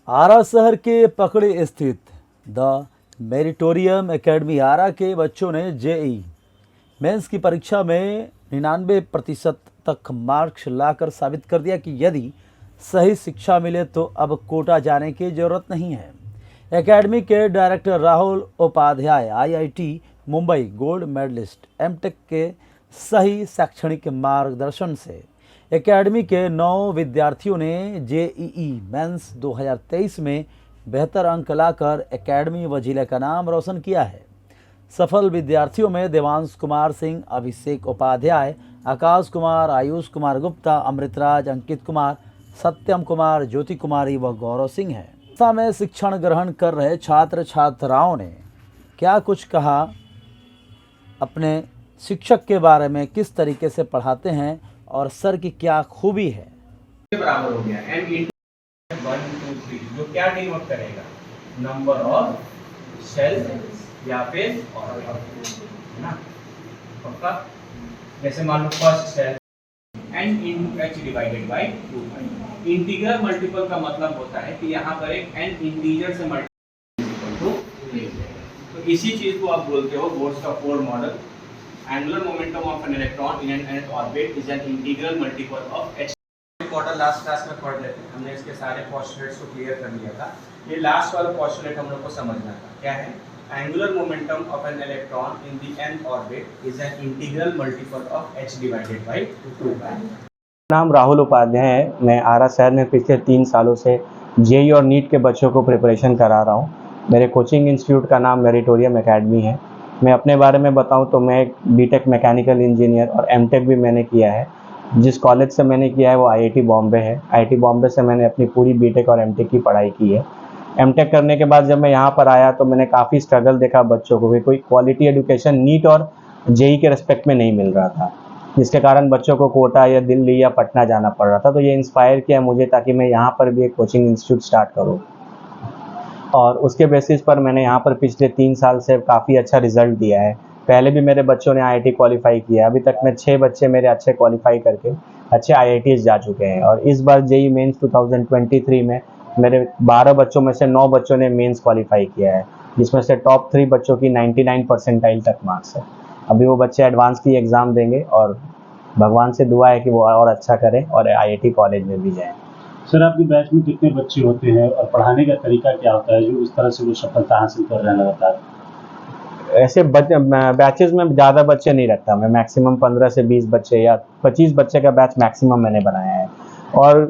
आरा शहर के पकड़ी स्थित द मेरिटोरियम एकेडमी आरा के बच्चों ने जेई मेंस की परीक्षा में 99% तक मार्क्स लाकर साबित कर दिया कि यदि सही शिक्षा मिले तो अब कोटा जाने की जरूरत नहीं है। एकेडमी के director Rahul Upadhyay IIT Mumbai gold medalist MTech के सही शैक्षणिक मार्गदर्शन से एकेडमी के 9 विद्यार्थियों ने जेईई मेंस 2023 में बेहतर अंक लाकर एकेडमी व जिले का नाम रोशन किया है। सफल विद्यार्थियों में देवांश कुमार सिंह, अभिषेक उपाध्याय, आकाश कुमार, आयुष कुमार गुप्ता, अमृतराज, अंकित कुमार, सत्यम कुमार, ज्योति कुमारी व गौरव सिंह हैं। संस्था में शिक्षण ग्रहण कर रहे छात्र छात्राओं ने क्या कुछ कहा, अपने शिक्षक के बारे में किस तरीके से पढ़ाते हैं और सर की क्या खूबी है। बराबर हो गया एन इंटू 1 2 3 जो क्या डिनोट करेगा नंबर ऑफ सेल्स या फिर और है ना पक्का। जैसे मान लो first cell n into h divided by 2। Integral multiple का मतलब होता है कि यहाँ पर एक n इंटीजर से मल्टीपल तो इसी चीज को आप बोलते हो बोर्ड्स का four model. Angular momentum of an electron in an nth orbit is an integral multiple of h। Model last class में पढ़ लेते हैं, हमने इसके सारे पोस्टुलेट्स को क्लियर कर लिया था। ये लास्ट वाला पोस्टुलेट हम लोग को समझना था, क्या है? Angular momentum of an electron in the nth orbit is an integral multiple of h divided by 2। नाम राहुल उपाध्याय है। मैं आरा शहर में पिछले 3 सालों से जेई और नीट के बच्चों को प्रिपरेशन करा रहा हूँ। मेरे कोचिंग इंस्टीट्यूट का नाम मेरिटोरियम एकेडमी है। मैं अपने बारे में बताऊं तो मैं एक बीटेक मैकेनिकल इंजीनियर और एमटेक भी मैंने किया है। जिस कॉलेज से मैंने किया है वो आईआईटी बॉम्बे है। आईआईटी बॉम्बे से मैंने अपनी पूरी बीटेक और एमटेक की पढ़ाई की है। एमटेक करने के बाद जब मैं यहाँ पर आया तो मैंने काफ़ी स्ट्रगल देखा बच्चों को कि कोई क्वालिटी एजुकेशन नीट और जेई के रिस्पेक्ट में नहीं मिल रहा था, जिसके कारण बच्चों को कोटा या दिल्ली या पटना जाना पड़ रहा था। तो ये इंस्पायर किया मुझे ताकि मैं यहाँ पर भी एक कोचिंग इंस्टीट्यूट स्टार्ट करूँ और उसके बेसिस पर मैंने यहाँ पर पिछले 3 साल से काफ़ी अच्छा रिजल्ट दिया है। पहले भी मेरे बच्चों ने आईआईटी क्वालिफाई किया, अभी तक में 6 बच्चे मेरे अच्छे क्वालिफाई करके अच्छे आईआईटीज जा चुके हैं। और इस बार जेई मेंस 2023 में मेरे 12 बच्चों में से 9 बच्चों ने मेंस क्वालिफाई किया है, जिसमें से टॉप 3 बच्चों की 99 परसेंटाइल तक मार्क्स है। अभी वो बच्चे एडवांस की एग्ज़ाम देंगे और भगवान से दुआ है कि वो और अच्छा करें और आईआईटी कॉलेज में भी जाएँ। सर, आपके बैच में कितने बच्चे होते हैं और पढ़ाने का तरीका क्या होता है जो इस तरह से वो सफलता हासिल कर रहे हैं लगातार? ऐसे बैचेस में ज़्यादा बच्चे नहीं रखता मैं, मैक्सिमम 15 से 20 बच्चे या 25 बच्चे का बैच मैक्सिमम मैंने बनाया है। और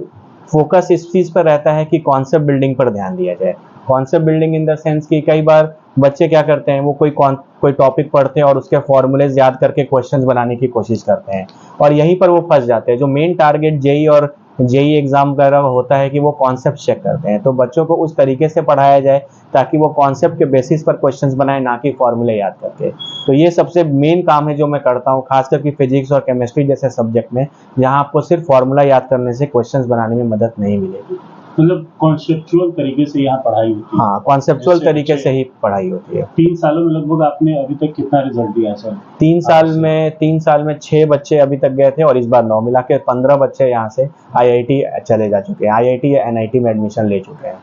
फोकस इस चीज़ पर रहता है कि कॉन्सेप्ट बिल्डिंग पर ध्यान दिया जाए। Concept building in the sense कि कई बार बच्चे क्या करते हैं, वो कोई टॉपिक पढ़ते हैं और उसके फॉर्मूलेज याद करके क्वेश्चंस बनाने की कोशिश करते हैं और यहीं पर वो फंस जाते हैं। जो मेन टारगेट जेई और जेई एग्जाम वगैरह होता है कि वो कॉन्सेप्ट चेक करते हैं, तो बच्चों को उस तरीके से पढ़ाया जाए ताकि वो कॉन्सेप्ट के बेसिस पर क्वेश्चंस बनाए, ना कि फॉर्मूले याद करके। तो ये सबसे मेन काम है जो मैं करता हूँ, खास करके फिजिक्स और केमिस्ट्री जैसे सब्जेक्ट में, जहाँ आपको सिर्फ फॉर्मूला याद करने से क्वेश्चंस बनाने में मदद नहीं मिलेगी। मतलब कॉन्सेप्चुअल तरीके से यहाँ पढ़ाई होती है? हाँ, कॉन्सेप्चुअल तरीके से ही पढ़ाई होती है। 3 सालों में लगभग आपने अभी तक कितना रिजल्ट दिया सर? 3 साल में 6 बच्चे अभी तक गए थे और इस बार 9 मिला के 15 बच्चे यहाँ से आईआईटी चले जा चुके हैं, आईआईटी या एनआईटी में एडमिशन ले चुके हैं।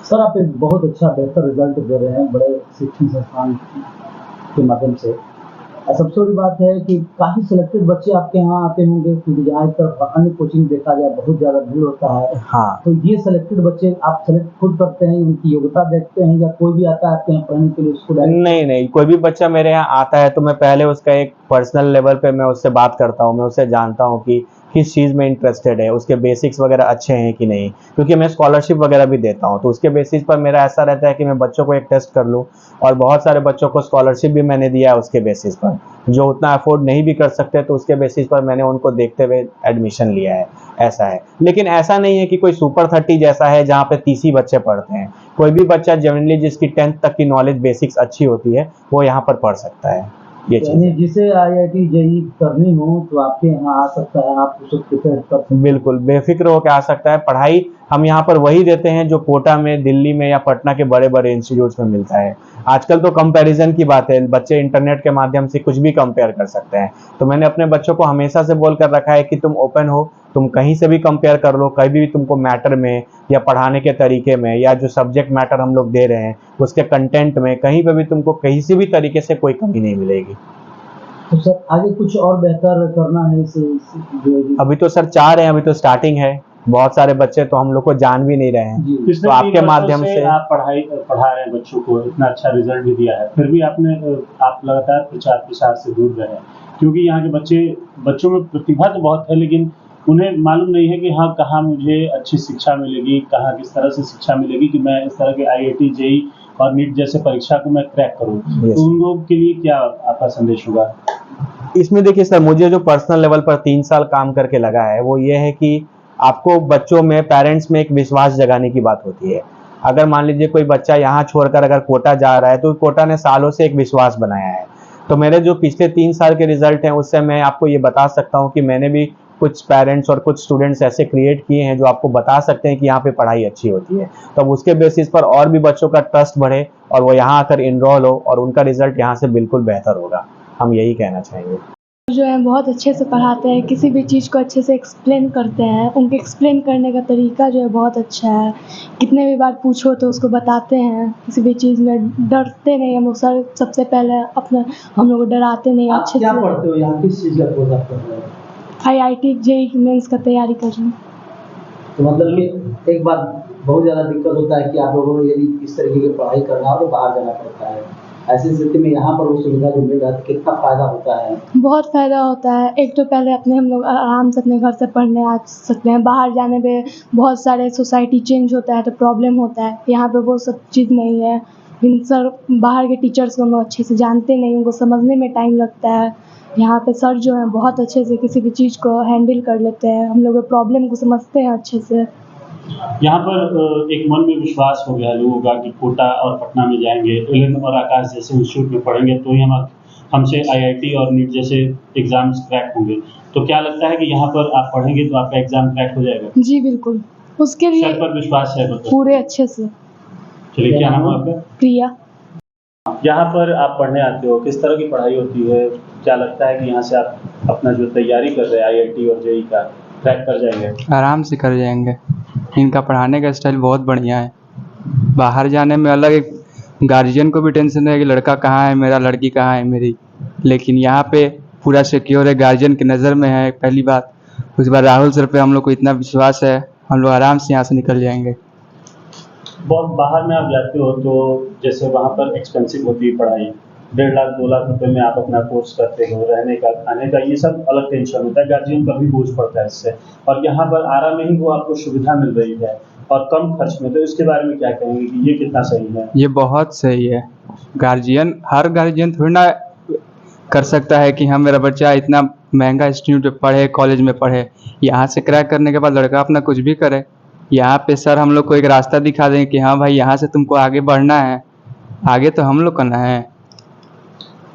सर, आप एक बहुत अच्छा बेहतर रिजल्ट दे रहे हैं बड़े शिक्षण संस्थान के माध्यम से। सबसे बड़ी बात है कि काफ़ी सिलेक्टेड बच्चे आपके यहाँ आते होंगे, क्योंकि जहाँ एक तरफ अन्य कोचिंग देखा जाए बहुत ज़्यादा भीड़ होता है। हाँ, तो ये सिलेक्टेड बच्चे आप सेलेक्ट खुद करते हैं, उनकी योग्यता देखते हैं, या कोई भी आता है आपके यहाँ पढ़ने के लिए उसको? नहीं, कोई भी बच्चा मेरे यहाँ आता है तो मैं पहले उसका एक पर्सनल लेवल पे मैं उससे बात करता हूँ, मैं उससे जानता हूँ कि किस चीज़ में इंटरेस्टेड है, उसके बेसिक्स वगैरह अच्छे हैं कि नहीं, क्योंकि मैं स्कॉलरशिप वगैरह भी देता हूँ। तो उसके बेसिस पर मेरा ऐसा रहता है कि मैं बच्चों को एक टेस्ट कर लूँ, और बहुत सारे बच्चों को स्कॉलरशिप भी मैंने दिया है उसके बेसिस पर, जो उतना अफोर्ड नहीं भी कर सकते, तो उसके बेसिस पर मैंने उनको देखते हुए एडमिशन लिया है, ऐसा है। लेकिन ऐसा नहीं है कि कोई सुपर 30 जैसा है जहाँ पे 30 ही बच्चे पढ़ते हैं। कोई भी बच्चा जनरली जिसकी 10th तक की नॉलेज बेसिक्स अच्छी होती है वो यहाँ पर पढ़ सकता है। ये यानी जिसे आईआईटी जेई करनी हो तो आपके यहाँ आ सकता है, आप उसको प्रिपेयर कर सकते हैं। बिल्कुल बेफिक्र होकर आ सकता है। पढ़ाई हम यहाँ पर वही देते हैं जो कोटा में, दिल्ली में या पटना के बड़े बड़े इंस्टीट्यूट्स में मिलता है। आजकल तो कंपैरिजन की बात है, बच्चे इंटरनेट के माध्यम से कुछ भी कंपेयर कर सकते हैं। तो मैंने अपने बच्चों को हमेशा से बोल कर रखा है कि तुम ओपन हो, तुम कहीं से भी कंपेयर कर लो, कहीं भी तुमको मैटर में या पढ़ाने के तरीके में या जो सब्जेक्ट मैटर हम लोग दे रहे हैं उसके कंटेंट में, कहीं पे भी तुमको कहीं से भी तरीके से कोई कमी नहीं मिलेगी। तो सर आगे कुछ और बेहतर करना है इसे अभी तो सर चाह रहे हैं, अभी तो स्टार्टिंग है, बहुत सारे बच्चे तो हम लोग को जान भी नहीं रहे हैं। जी। पिछले तो आपके 3 वर्षों माध्यम से आप पढ़ा रहे हैं बच्चों को, इतना अच्छा रिजल्ट भी दिया है, फिर भी आप लगातार प्रचार प्रसार से दूर रहे हैं, क्योंकि यहाँ के बच्चों में प्रतिभा तो बहुत है, लेकिन उन्हें मालूम नहीं है कि हाँ कहाँ मुझे अच्छी शिक्षा मिलेगी, कहाँ किस तरह से शिक्षा मिलेगी कि मैं इस तरह के IIT, JEE और नीट जैसे परीक्षा को मैं क्रैक करूँ। Yes. तो उन लोगों के लिए क्या आपका संदेश होगा? इसमें देखिए सर, मुझे जो पर्सनल लेवल पर 3 साल काम करके लगा है वो ये है कि आपको बच्चों में, पेरेंट्स में एक विश्वास जगाने की बात होती है। अगर मान लीजिए कोई बच्चा यहाँ छोड़कर अगर कोटा जा रहा है तो कोटा ने सालों से एक विश्वास बनाया है। तो मेरे जो पिछले 3 साल के रिजल्ट हैं उससे मैं आपको ये बता सकता हूँ कि मैंने भी कुछ पेरेंट्स और कुछ स्टूडेंट्स ऐसे क्रिएट किए हैं जो आपको बता सकते हैं कि यहाँ पे पढ़ाई अच्छी होती है। तो अब उसके बेसिस पर और भी बच्चों का ट्रस्ट बढ़े और वो यहाँ आकर इनरोल हो और उनका रिजल्ट यहाँ से बिल्कुल बेहतर होगा, हम यही कहना चाहेंगे। जो है बहुत अच्छे से पढ़ाते हैं, किसी भी चीज़ को अच्छे से एक्सप्लेन करते हैं, उनके एक्सप्लेन करने का तरीका जो है बहुत अच्छा है। कितने भी बार पूछो तो उसको बताते हैं, किसी भी चीज़ में डरते नहीं हम लोग। सर सबसे पहले अपना हम लोग को डराते नहीं, आप अच्छे क्या से। पढ़ते हो यहाँ, किस चीज़ का कोर्स आप कर रहे हो? IIT JEE मेंस का तैयारी कर रही हूँ। तो मतलब कि एक बात बहुत ज़्यादा दिक्कत होता है कि आप लोगों को यदि इस तरीके की पढ़ाई करना हो तो बाहर जाना पड़ता है, ऐसी स्थिति में यहाँ पर वो सुविधा जो मिल रहा है कितना फ़ायदा होता है? बहुत फ़ायदा होता है। एक तो पहले हम लोग आराम से अपने घर से पढ़ने आ सकते हैं। बाहर जाने पे बहुत सारे सोसाइटी चेंज होता है तो प्रॉब्लम होता है, यहाँ पे वो सब चीज़ नहीं है। लेकिन सर बाहर के टीचर्स को हम लोग अच्छे से जानते नहीं, उनको समझने में टाइम लगता है। यहाँ पे सर जो हैं बहुत अच्छे से किसी भी चीज़ को हैंडल कर लेते हैं, हम लोग प्रॉब्लम को समझते हैं अच्छे से। यहाँ पर एक मन में विश्वास हो गया लोगों का कि कोटा और पटना में जाएंगे, एलन और आकाश जैसे इंस्टीट्यूट में पढ़ेंगे तो ही हमसे IIT और नीट जैसे एग्जाम्स क्रैक होंगे। तो क्या लगता है कि यहाँ पर आप पढ़ेंगे तो आपका एग्जाम क्रैक हो जाएगा? जी बिल्कुल, उसके लिए सर पर विश्वास है मतलब? पूरे अच्छे से। चलिए, क्या नाम है आपका? प्रिया। यहाँ पर आप पढ़ने आते हो, किस तरह की पढ़ाई होती है? क्या लगता है कि यहाँ से आप अपना जो तैयारी कर रहे हैं IIT और JEE का क्रैक कर जाएंगे? आराम से कर जाएंगे। इनका पढ़ाने का स्टाइल बहुत बढ़िया है। बाहर जाने में अलग एक गार्जियन को भी टेंशन है कि लड़का कहाँ है मेरा, लड़की कहाँ है मेरी, लेकिन यहाँ पे पूरा सिक्योर है, गार्जियन की नज़र में है पहली बात। उसके बाद राहुल सर पे हम लोग को इतना विश्वास है, हम लोग आराम से यहाँ से निकल जाएंगे। बहुत बाहर में आप जाते हो तो जैसे वहाँ पर एक्सपेंसिव होती है पढ़ाई, 1.5 लाख 2 लाख रुपए में आप अपना कोर्स करते हो, रहने का, खाने का, ये सब अलग टेंशन होता है, गार्जियन का भी बोझ पड़ता है इससे। और यहाँ पर आरा में ही वो आपको सुविधा मिल रही है और कम खर्च में, तो इसके बारे में क्या कहेंगे कि ये कितना सही है? ये बहुत सही है। हर गार्जियन थोड़ी ना कर सकता है कि हाँ मेरा बच्चा इतना महंगा इंस्टीट्यूट में पढ़े, कॉलेज में पढ़े, यहाँ से क्रैक करने के बाद लड़का अपना कुछ भी करे। यहाँ पे सर हम लोग को एक रास्ता दिखा देंगे कि हाँ भाई यहाँ से तुमको आगे बढ़ना है, आगे तो हम लोग करना है।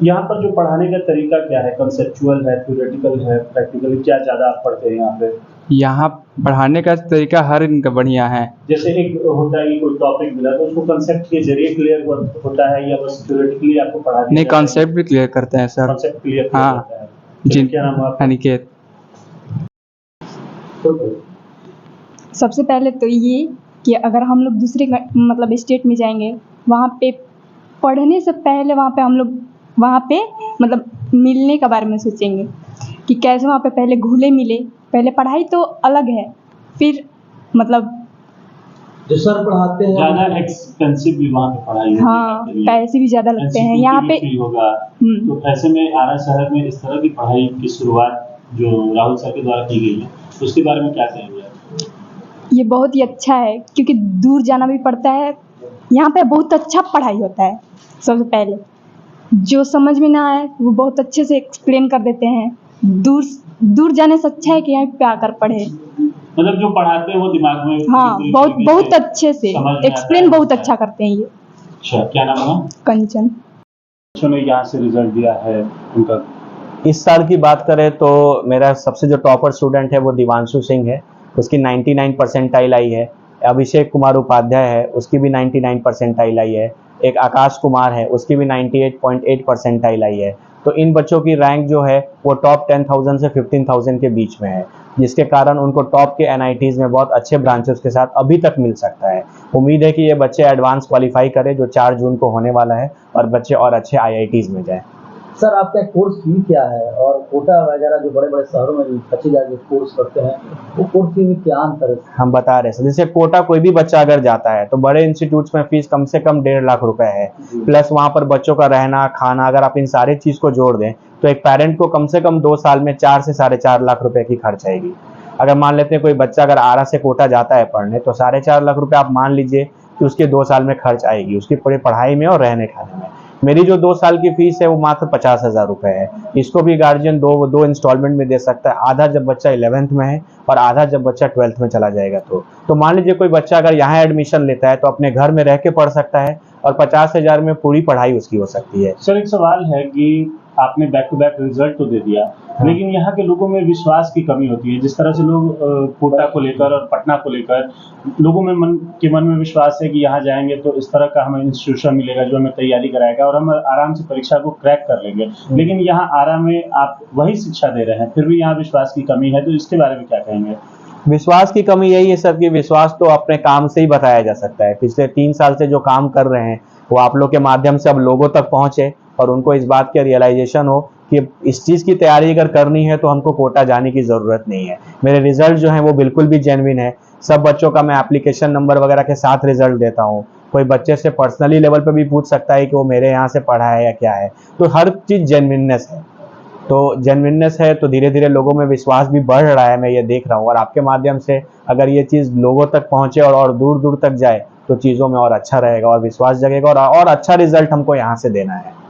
यहाँ पर जो पढ़ाने का तरीका क्या है? कंसेप्चुअल है, थ्योरेटिकल है, प्रैक्टिकल, क्या ज़्यादा आप पढ़ते हैं यहाँ पे? यहाँ पढ़ाने का तरीका हर इनका बढ़िया है। जैसे एक होता है कि कोई टॉपिक मिला तो उसको कंसेप्ट के जरिए क्लियर होता है या बस थ्योरेटिकली आपको पढ़ा दिया नहीं, जाता है? कॉन्सेप्ट भी क्लियर करते हैं सर। कॉन्सेप्ट क्लियर हाँ। होता है। चलिए, क्या नाम है आपका? अनिकेत। सबसे पहले तो ये कि अगर हम लोग दूसरे मतलब स्टेट में जाएंगे, वहाँ पे पढ़ने से पहले हम लोग वहाँ पे मतलब मिलने के बारे में सोचेंगे कि कैसे वहाँ पे पहले घुले मिले। पहले पढ़ाई तो अलग है, फिर मतलब जो सर पढ़ाते हैं ज़्यादा एक्सपेंसिव भी वहाँ पे पढ़ाई होगी हाँ आपके लिए। पैसे भी ज़्यादा लगते हैं यहाँ पे। फील होगा। तो ऐसे में आरा शहर में इस तरह की पढ़ाई की शुरुआत जो राहुल सर के द्वारा की गई है, उसके बारे में क्या कहेंगे आप? ये बहुत ही अच्छा है क्योंकि दूर जाना भी पड़ता है। यहाँ पे बहुत अच्छा पढ़ाई होता है। सबसे पहले जो समझ में ना आए वो बहुत अच्छे से एक्सप्लेन कर देते हैं। दूर जाने से अच्छा है कि यहाँ पे आकर पढ़े। मतलब जो पढ़ाते हैं वो दिमाग में हाँ बिल्कुल बहुत तरीके बहुत से अच्छे से समझ में आता एक्सप्लेन है। बहुत अच्छा करते हैं ये। अच्छा, क्या नाम है? कंचन। बच्चों ने यहाँ से रिजल्ट दिया है उनका। इस साल की बात करें तो मेरा सबसे जो टॉपर स्टूडेंट है वो दिवांशु सिंह है, उसकी 99 परसेंटाइल आई है। अभिषेक कुमार उपाध्याय है, उसकी भी 99 परसेंटाइल आई है। एक आकाश कुमार है, उसकी भी 98.8 परसेंटाइल आई है। तो इन बच्चों की रैंक जो है वो टॉप 10,000 से 15,000 के बीच में है, जिसके कारण उनको टॉप के NITs में बहुत अच्छे ब्रांचेस के साथ अभी तक मिल सकता है। उम्मीद है कि ये बच्चे एडवांस क्वालिफाई करें जो 4 जून को होने वाला है, और बच्चे और अच्छे IITs में जाएं। सर आपका कोर्स फी क्या है, और कोटा वगैरह जो बड़े बड़े शहरों में बच्चे जाके कोर्स करते हैं वो कोर्स फी में क्या अंतर है? हम बता रहे हैं, जैसे कोटा कोई भी बच्चा अगर जाता है तो बड़े इंस्टीट्यूट्स में फीस कम से कम 1.5 लाख रुपए है, प्लस वहाँ पर बच्चों का रहना खाना, अगर आप इन सारी चीज़ को जोड़ दें तो एक पेरेंट को कम से कम 2 साल में 4 से 4.5 लाख रुपए की खर्च आएगी। अगर मान लेते हैं कोई बच्चा अगर आरा से कोटा जाता है पढ़ने, तो 4.5 लाख रुपए आप मान लीजिए कि उसके 2 साल में खर्च आएगी, उसकी पूरी पढ़ाई में और रहने खाने में। मेरी जो 2 साल की फीस है वो मात्र 50,000 रुपए है। इसको भी गार्जियन दो इंस्टॉलमेंट में दे सकता है, आधा जब बच्चा 11th में है और आधा जब बच्चा 12th में चला जाएगा। तो मान लीजिए कोई बच्चा अगर यहाँ एडमिशन लेता है तो अपने घर में रह के पढ़ सकता है, और 50,000 में पूरी पढ़ाई उसकी हो सकती है। सर एक सवाल है कि आपने बैक टू बैक रिजल्ट तो दे दिया, लेकिन यहाँ के लोगों में विश्वास की कमी होती है। जिस तरह से लोग कोटा को लेकर और पटना को लेकर लोगों में मन में विश्वास है कि यहाँ जाएंगे तो इस तरह का हमें इंस्टीट्यूशन मिलेगा जो हमें तैयारी कराएगा और हम आराम से परीक्षा को क्रैक कर लेंगे, लेकिन यहाँ आरा में आप वही शिक्षा दे रहे हैं, फिर भी यहाँ विश्वास की कमी है, तो इसके बारे में क्या कहेंगे? विश्वास की कमी यही है सर कि विश्वास तो अपने काम से ही बताया जा सकता है। पिछले 3 साल से जो काम कर रहे हैं वो आप लोग के माध्यम से अब लोगों तक पहुंचे और उनको इस बात का रियलाइजेशन हो कि इस चीज़ की तैयारी अगर करनी है तो हमको कोटा जाने की ज़रूरत नहीं है। मेरे रिजल्ट जो हैं वो बिल्कुल भी जेन्युइन है। सब बच्चों का मैं एप्लीकेशन नंबर वगैरह के साथ रिजल्ट देता हूँ। कोई बच्चे से पर्सनली लेवल पे भी पूछ सकता है कि वो मेरे यहाँ से पढ़ा है या क्या है। तो हर चीज़ जेन्युइननेस है। तो जेन्युइननेस है तो धीरे धीरे लोगों में विश्वास भी बढ़ रहा है, मैं ये देख रहा हूँ। और आपके माध्यम से अगर ये चीज़ लोगों तक पहुँचे और दूर दूर तक जाए तो चीज़ों में और अच्छा रहेगा और विश्वास जगेगा और अच्छा रिजल्ट हमको यहाँ से देना है।